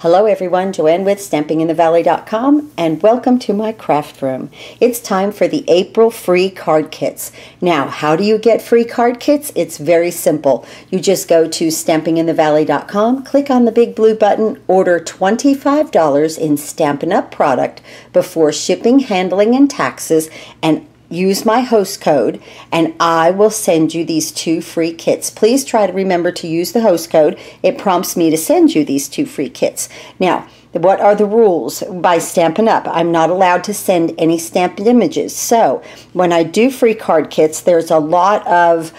Hello everyone, Joanne with StampingInTheValley.com, and welcome to my craft room. It's time for the April free card kits. Now, how do you get free card kits? It's very simple. You just go to StampingInTheValley.com, click on the big blue button, order $25 in Stampin' Up! Product before shipping, handling, and taxes, and use my host code, and I will send you these 2 free kits. Please try to remember to use the host code. It prompts me to send you these 2 free kits. Now, what are the rules by Stampin' Up? I'm not allowed to send any stamped images. So when I do free card kits, there's a lot of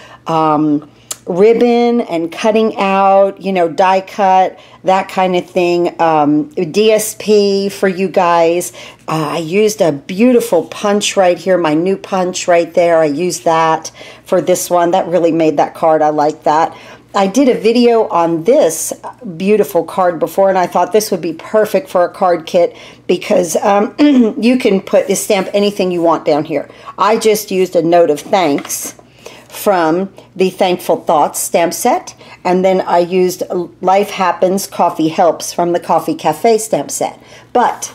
ribbon and cutting out, die cut, that kind of thing. DSP for you guys. I used a beautiful punch right here, my new punch right there. I used that for this one. That really made that card. I like that. I did a video on this beautiful card before, and I thought this would be perfect for a card kit because you can stamp anything you want down here. I just used a note of thanks from the Thankful Thoughts stamp set, and then I used Life Happens, Coffee Helps from the Coffee Cafe stamp set. But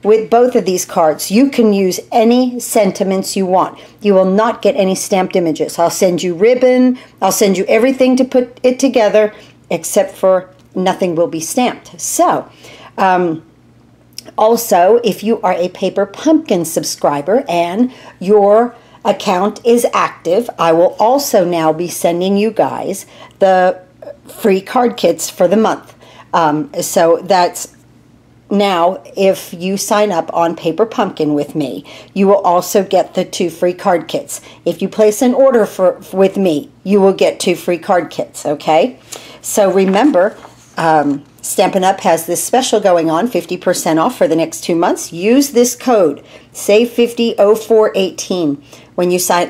with both of these cards, you can use any sentiments you want. You will not get any stamped images. I'll send you ribbon, I'll send you everything to put it together, except for nothing will be stamped. So, also, if you are a Paper Pumpkin subscriber and your account is active, I will also now be sending you guys the free card kits for the month. So that's now, if you sign up on Paper Pumpkin with me, you will also get the 2 free card kits. If you place an order with me, you will get 2 free card kits, okay? So remember, Stampin' Up! Has this special going on, 50% off for the next 2 months. Use this code, SAVE500418.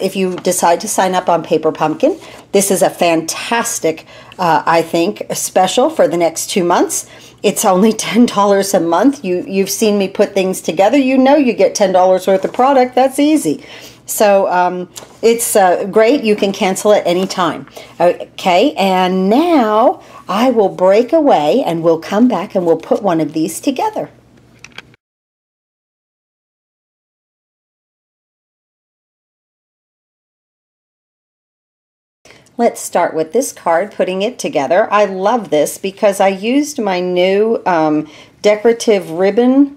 If you decide to sign up on Paper Pumpkin. This is a fantastic, I think, special for the next 2 months. It's only $10 a month. You've seen me put things together. You know you get $10 worth of product. That's easy. So it's great. You can cancel at any time. Okay, and now I will break away and we'll come back and we'll put one of these together. Let's start with this card, putting it together. I love this because I used my new decorative ribbon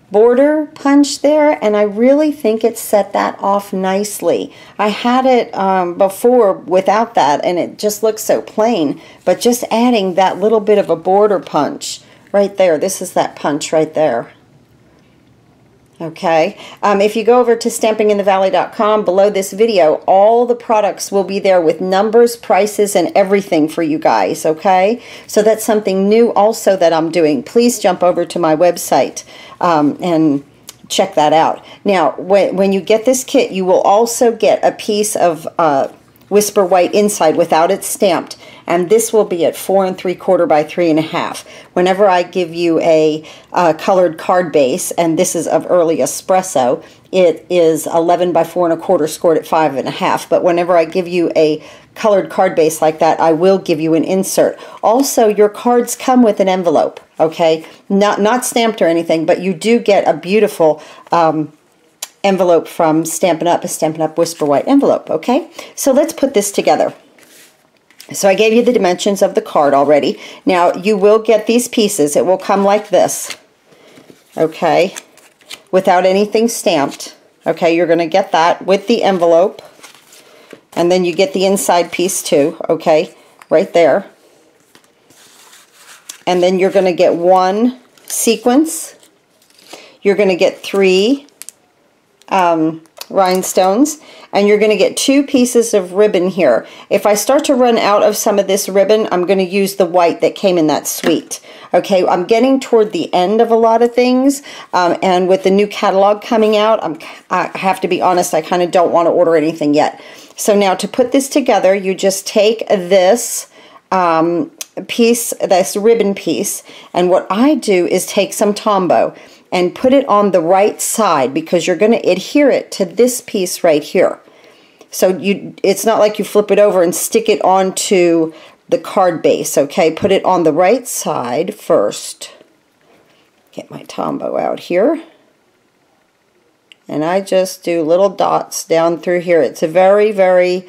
border punch there, and I really think it set that off nicely. I had it before without that, and it just looks so plain, but just adding that little bit of a border punch right there. This is that punch right there. Okay, if you go over to StampingInTheValley.com, below this video, all the products will be there with numbers, prices, and everything for you guys, okay? So that's something new also that I'm doing. Please jump over to my website and check that out. Now, when you get this kit, you will also get a piece of Whisper White inside without it stamped, and this will be at 4 3/4 by 3 1/2. Whenever I give you a colored card base, and this is of Early Espresso, it is 11 by 4 1/4 scored at 5 1/2. But whenever I give you a colored card base like that, I will give you an insert. Also, your cards come with an envelope, okay? Not stamped or anything, but you do get a beautiful envelope from Stampin' Up!, a Stampin' Up! Whisper White envelope, okay? So let's put this together. So I gave you the dimensions of the card already. Now you will get these pieces. It will come like this, okay, without anything stamped. Okay, you're going to get that with the envelope, and then you get the inside piece too, okay, right there. And then you're going to get 1 sequence. You're going to get 3 rhinestones, and you're going to get 2 pieces of ribbon here. If I start to run out of some of this ribbon, I'm going to use the white that came in that suite. Okay, I'm getting toward the end of a lot of things, and with the new catalog coming out, I have to be honest, I kind of don't want to order anything yet. So now to put this together, you just take this piece, this ribbon piece, and what I do is take some Tombow and put it on the right side, because you're going to adhere it to this piece right here. So it's not like you flip it over and stick it onto the card base, okay? Put it on the right side first. Get my Tombow out here. And I just do little dots down through here. It's a very, very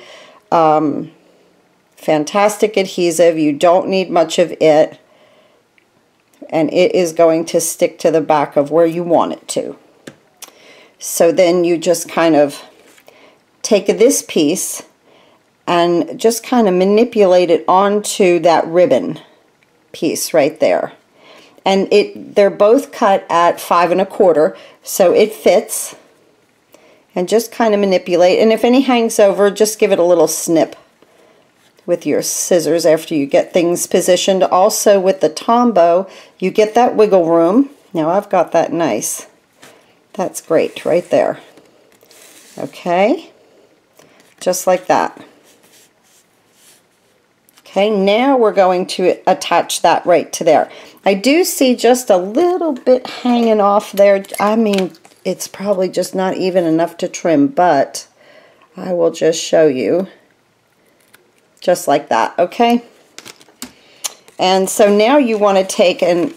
fantastic adhesive. You don't need much of it. And it is going to stick to the back of where you want it to. So then you just kind of take this piece and just kind of manipulate it onto that ribbon piece right there. And they're both cut at 5 1/4, so it fits. And just kind of manipulate. And if any hangs over, just give it a little snip with your scissors after you get things positioned. Also with the Tombow, you get that wiggle room. Now I've got that nice. That's great right there. Okay, just like that. Okay, now we're going to attach that right to there. I do see just a little bit hanging off there. I mean, it's probably just not even enough to trim, but I will just show you. Just like that, okay? And so now you want to take and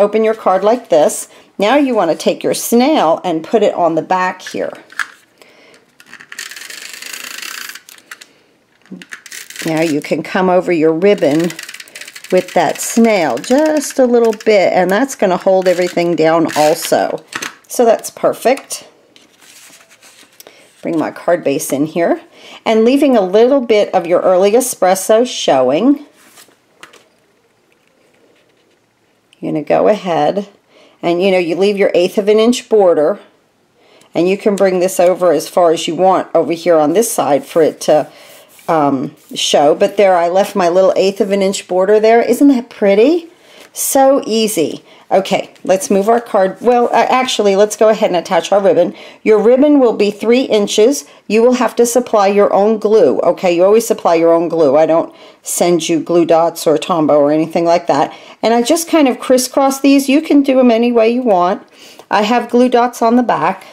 open your card like this. Now you want to take your snail and put it on the back here. Now you can come over your ribbon with that snail just a little bit, and that's going to hold everything down also. So that's perfect. Bring my card base in here, and leaving a little bit of your early espresso showing. You're going to go ahead and you leave your 1/8 of an inch border, and you can bring this over as far as you want over here on this side for it to show. But there, I left my little 1/8 of an inch border there. Isn't that pretty? So easy. Okay, let's move our card. Well, actually, let's go ahead and attach our ribbon. Your ribbon will be 3 inches. You will have to supply your own glue. Okay, you always supply your own glue. I don't send you glue dots or Tombow or anything like that. And I just kind of crisscross these. You can do them any way you want. I have glue dots on the back,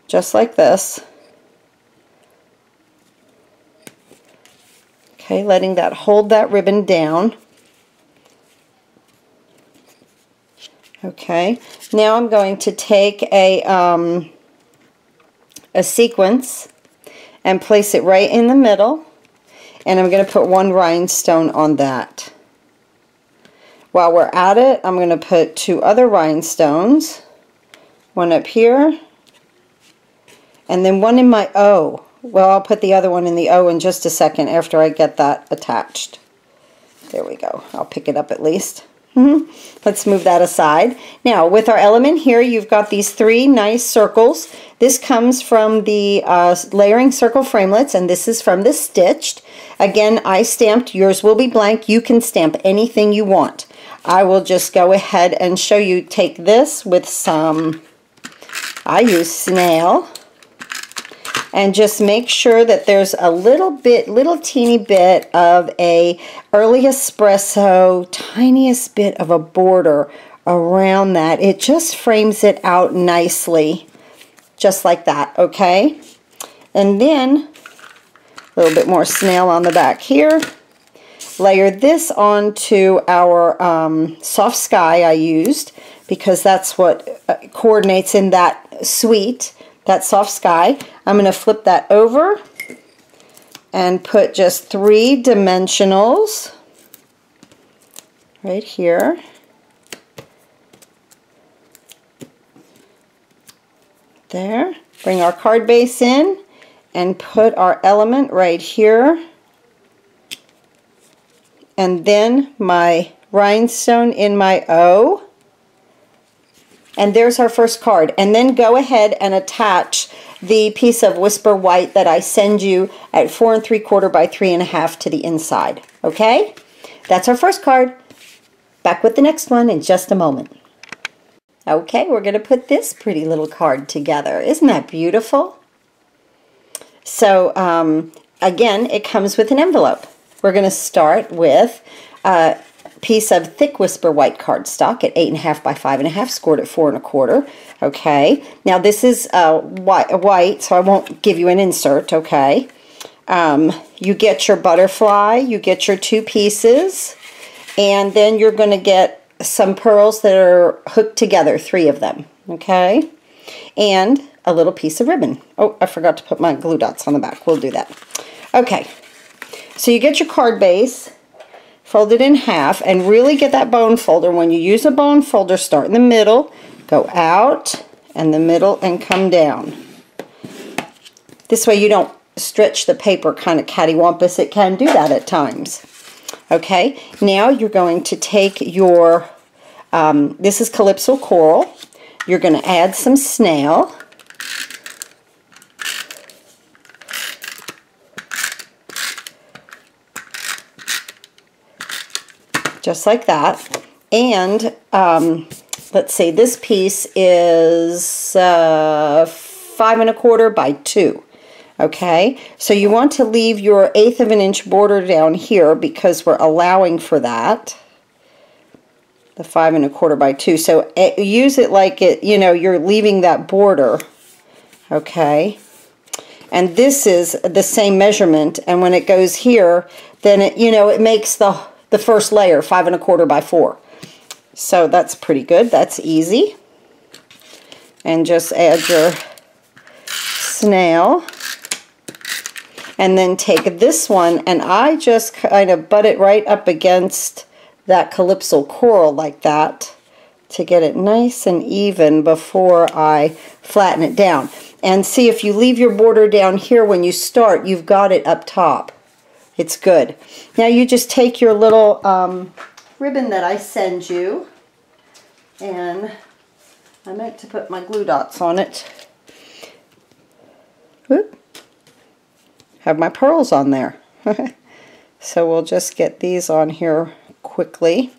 just like this. Okay, letting that hold that ribbon down. Okay, now I'm going to take a sequence and place it right in the middle, and I'm going to put 1 rhinestone on that. While we're at it, I'm going to put 2 other rhinestones, one up here, and then one in my O. Well, I'll put the other one in the O in just a second after I get that attached. There we go. I'll pick it up at least. Let's move that aside. Now, with our element here, you've got these 3 nice circles. This comes from the Layering Circle Framelits, and this is from the Stitched. Again, I stamped. Yours will be blank. You can stamp anything you want. I will just go ahead and show you. Take this with some, I use snail, and just make sure that there's a little teeny bit of a early espresso, tiniest bit of a border around that. It just frames it out nicely, just like that, okay? And then a little bit more snail on the back here. Layer this onto our soft sky I used, because that's what coordinates in that suite. That soft sky. I'm going to flip that over and put just 3 dimensionals right here. There. Bring our card base in and put our element right here. And then my rhinestone in my O. And there's our first card. And then go ahead and attach the piece of Whisper White that I send you at 4 3/4 by 3 1/2 to the inside. Okay? That's our first card. Back with the next one in just a moment. Okay, we're going to put this pretty little card together. Isn't that beautiful? So, again, it comes with an envelope. We're going to start with piece of thick Whisper White cardstock at 8 1/2 by 5 1/2, scored at 4 1/4. Okay, now this is white, so I won't give you an insert. Okay, you get your butterfly, you get your 2 pieces, and then you're going to get some pearls that are hooked together, 3 of them, okay? And a little piece of ribbon. Oh, I forgot to put my glue dots on the back. We'll do that. Okay, so you get your card base, fold it in half, and really get that bone folder. When you use a bone folder, start in the middle, go out, and the middle, and come down. This way you don't stretch the paper kind of cattywampus. It can do that at times. Okay, now you're going to take your, this is Calypso Coral. You're going to add some snail. Just like that. And let's see, this piece is 5 1/4 by 2. Okay, so you want to leave your 1/8 of an inch border down here because we're allowing for that. The 5 1/4 by 2. So use it like it, you know, you're leaving that border. Okay, and this is the same measurement, and when it goes here, then it, you know, it makes the first layer 5 1/4 by 4. So that's pretty good. That's easy. And just add your snail. And then take this one, and I just kind of butt it right up against that Calypso Coral like that to get it nice and even before I flatten it down. And see, if you leave your border down here when you start, you've got it up top. It's good. Now you just take your little ribbon that I send you, and I meant to put my glue dots on it. Whoop. Have my pearls on there. So we'll just get these on here quickly.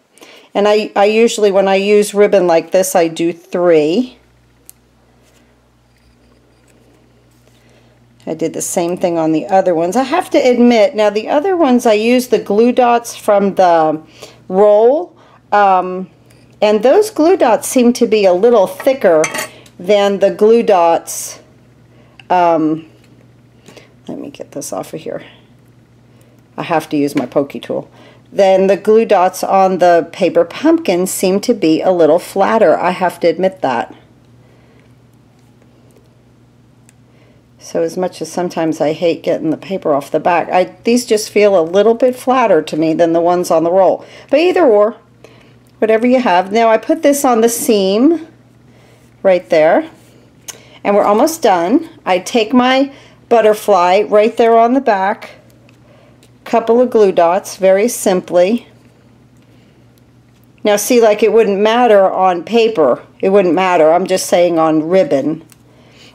And I usually, when I use ribbon like this, I do 3. I did the same thing on the other ones. I have to admit, now the other ones I used the glue dots from the roll, and those glue dots seem to be a little thicker than the glue dots. Let me get this off of here. I have to use my pokey tool. Then the glue dots on the paper pumpkin seem to be a little flatter. I have to admit that. So as much as sometimes I hate getting the paper off the back, these just feel a little bit flatter to me than the ones on the roll. But either or, whatever you have. Now I put this on the seam right there, and we're almost done. I take my butterfly right there on the back, couple of glue dots very simply. Now see, like it wouldn't matter on paper, it wouldn't matter, I'm just saying on ribbon.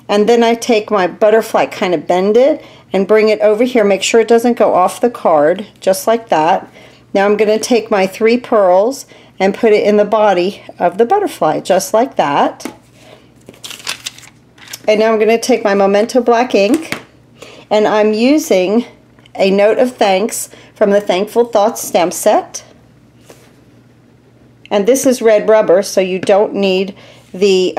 And then I take my butterfly, kind of bend it and bring it over here, make sure it doesn't go off the card, just like that. Now I'm going to take my 3 pearls and put it in the body of the butterfly, just like that. And now I'm going to take my Memento black ink, and I'm using a note of thanks from the Thankful Thoughts stamp set. And this is red rubber, so you don't need the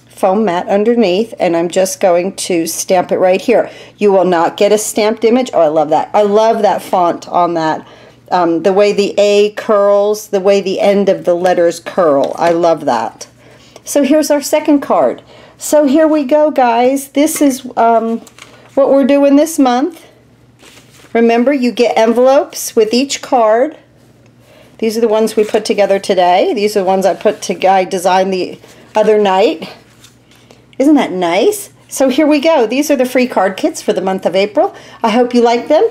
foam mat underneath, and I'm just going to stamp it right here. You will not get a stamped image. Oh, I love that. I love that font on that. The way the A curls, the way the end of the letters curl. I love that. So here's our second card. So here we go, guys. This is what we're doing this month. Remember, you get envelopes with each card. These are the ones we put together today. These are the ones I designed the other night. Isn't that nice? So here we go. These are the free card kits for the month of April. I hope you like them.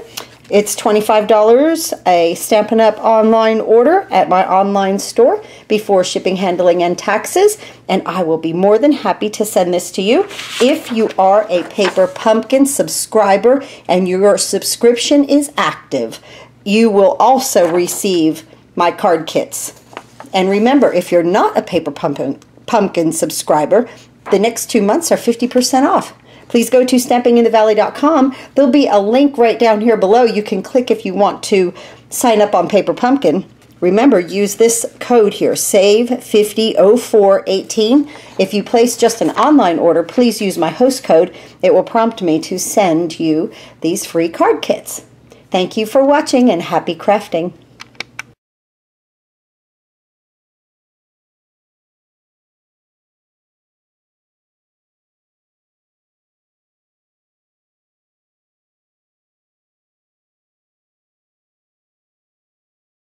It's $25 a Stampin' Up! Online order at my online store before shipping, handling, and taxes. And I will be more than happy to send this to you if you are a Paper Pumpkin subscriber and your subscription is active. You will also receive my card kits. And remember, if you're not a Paper Pumpkin subscriber, the next 2 months are 50% off. Please go to stampinginthevalley.com. There'll be a link right down here below. You can click if you want to sign up on Paper Pumpkin. Remember, use this code here, SAVE500418. If you place just an online order, please use my host code. It will prompt me to send you these free card kits. Thank you for watching, and happy crafting.